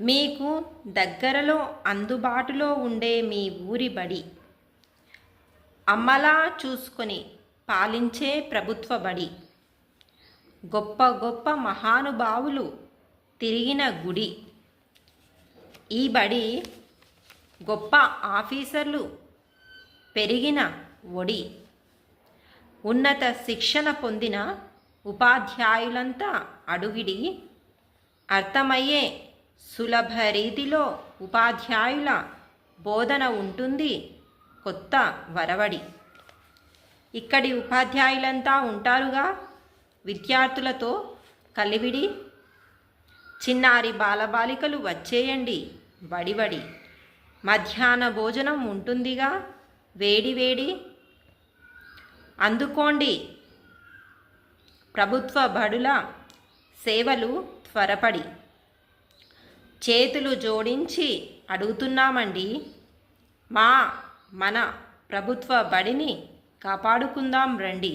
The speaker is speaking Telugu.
మీకు దగ్గరలో అందుబాటులో ఉండే మీ ఊరి బడి, అమ్మలా చూసుకొని పాలించే ప్రభుత్వ బడి, గొప్ప గొప్ప మహానుభావులు తిరిగిన గుడి, ఈ బడి గొప్ప ఆఫీసర్లు పెరిగిన ఒడి, ఉన్నత శిక్షణ పొందిన ఉపాధ్యాయులంతా అడుగిడి, అర్థమయ్యే సులభ రీతిలో ఉపాధ్యాయుల బోధన ఉంటుంది కొత్త వరవడి. ఇక్కడి ఉపాధ్యాయులంతా ఉంటారుగా విద్యార్థులతో కలివిడి. చిన్నారి బాలబాలికలు వచ్చేయండి వడివడి. మధ్యాహ్న భోజనం ఉంటుందిగా వేడి వేడి. అందుకోండి ప్రభుత్వ బడుల సేవలు త్వరపడి. చేతులు జోడించి అడుగుతున్నామండి, మన ప్రభుత్వ బడిని కాపాడుకుందాం రండి.